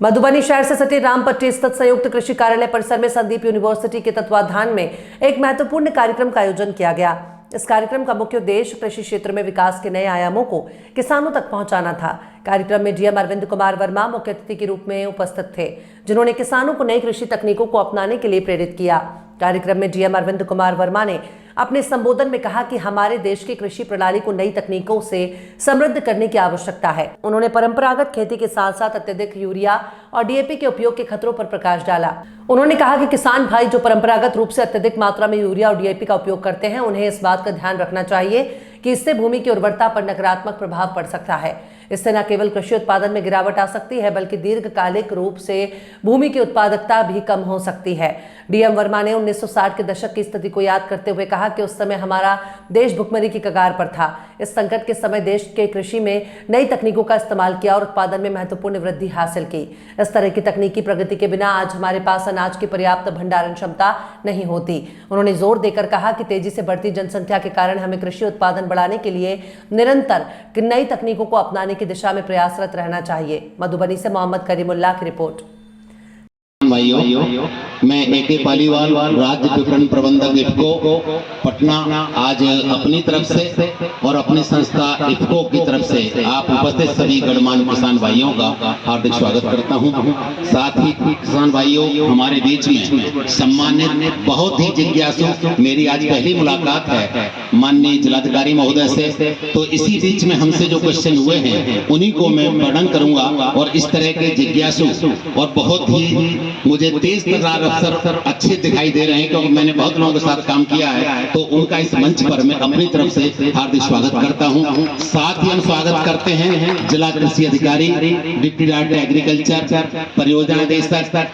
मधुबनी शहर से सटे रामपट्टी स्थित संयुक्त कृषि कार्यालय परिसर में संदीप यूनिवर्सिटी के तत्वाधान में एक महत्वपूर्ण कार्यक्रम का आयोजन किया गया। इस कार्यक्रम का मुख्य उद्देश्य कृषि क्षेत्र में विकास के नए आयामों को किसानों तक पहुंचाना था। कार्यक्रम में डीएम अरविंद कुमार वर्मा मुख्य अतिथि के रूप में उपस्थित थे, जिन्होंने किसानों को नई कृषि तकनीकों को अपनाने के लिए प्रेरित किया। कार्यक्रम में डीएम अरविंद कुमार वर्मा ने अपने संबोधन में कहा कि हमारे देश की कृषि प्रणाली को नई तकनीकों से समृद्ध करने की आवश्यकता है। उन्होंने परंपरागत खेती के साथ साथ अत्यधिक यूरिया और डीएपी के उपयोग के खतरों पर प्रकाश डाला। उन्होंने कहा कि किसान भाई जो परंपरागत रूप से अत्यधिक मात्रा में यूरिया और डीएपी का उपयोग करते हैं, उन्हें इस बात का ध्यान रखना चाहिए कि इससे भूमि की उर्वरता पर नकारात्मक प्रभाव पड़ सकता है। इससे न केवल कृषि उत्पादन में गिरावट आ सकती है, बल्कि दीर्घकालिक रूप से भूमि की उत्पादकता भी कम हो सकती है। डीएम वर्मा ने 1960 के दशक की स्थिति को याद करते हुए कहा कि उस समय हमारा देश भुखमरी की कगार पर था। इस संकट के समय देश के कृषि में नई तकनीकों का इस्तेमाल किया और उत्पादन में महत्वपूर्ण वृद्धि हासिल की। इस तरह की तकनीकी प्रगति के बिना आज हमारे पास अनाज की पर्याप्त भंडारण क्षमता नहीं होती। उन्होंने जोर देकर कहा कि तेजी से बढ़ती जनसंख्या के कारण हमें कृषि उत्पादन बढ़ाने के लिए निरंतर नई तकनीकों को अपनाने की दिशा में प्रयासरत रहना चाहिए। मधुबनी से मोहम्मद करीमुल्लाह की रिपोर्ट। भाइयों, मैं ए.के. पालीवाल, राज्य विपणन प्रबंधक इफ्को पटना, आज अपनी तरफ से और अपनी संस्था इफ्को की तरफ से आप उपस्थित सभी गणमान्य किसान भाइयों का हार्दिक स्वागत करता हूं। साथ ही किसान भाइयों, हमारे बीच में सम्मानित बहुत ही जिज्ञासु, मेरी आज पहली मुलाकात है माननीय जिलाधिकारी महोदय से, तो इसी बीच में हमसे जो क्वेश्चन हुए हैं उन्हीं को मैं वर्णन करूंगा। और इस तरह के जिज्ञासु और बहुत ही मुझे तेज तर्रार अफसर अच्छे दिखाई दे रहे हैं, क्योंकि मैंने बहुत लोगों के साथ काम किया है, तो उनका इस मंच पर मैं अपनी तरफ से हार्दिक स्वागत करता हूं। साथ ही हम स्वागत करते हैं जिला कृषि अधिकारी, डिप्टी डायरेक्टर एग्रीकल्चर, परियोजना निदेशक,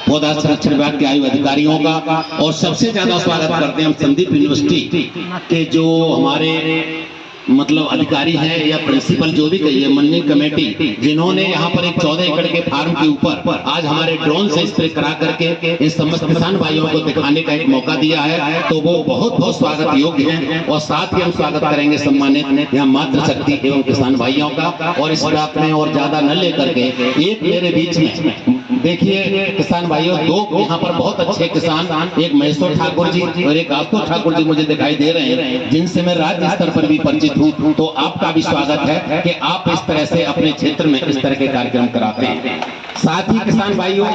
पौधा संरक्षण विभाग के आयु अधिकारियों का, और सबसे ज्यादा स्वागत करते हैं हम संदीप यूनिवर्सिटी के जो हमारे मतलब अधिकारी है या प्रिंसिपल जो भी कहिए, मन्नी कमेटी, जिन्होंने यहाँ पर एक 14 एकड़ के फार्म के ऊपर आज हमारे ड्रोन से स्प्रे करा करके इन समस्त किसान भाइयों को दिखाने का एक मौका दिया है, तो वो बहुत बहुत स्वागत योग्य है। और साथ ही हम स्वागत करेंगे सम्मानित यहाँ मातृशक्ति एवं किसान भाइयों का। और इस बात में और ज्यादा न लेकर के एक मेरे बीच में देखिए किसान भाइयों, दो यहाँ पर बहुत अच्छे किसान, एक महेश्वर ठाकुर जी और एक आशुतोष ठाकुर जी मुझे दिखाई दे रहे हैं, जिनसे मैं राज्य स्तर पर भी परिचित हूँ। तो आपका भी स्वागत है कि आप इस तरह से अपने क्षेत्र में इस तरह के कार्यक्रम कराते हैं। साथ ही किसान भाइयों,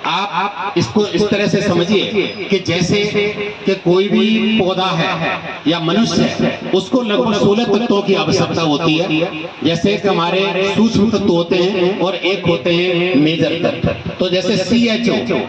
आप इसको इस तरह से समझिए कि जैसे कि कोई भी पौधा है या मनुष्य है, उसको लगभग 16 तत्वों की आवश्यकता होती है। जैसे कि हमारे सूक्ष्म तत्व होते हैं और एक होते हैं मेजर तत्व। तो जैसे CHO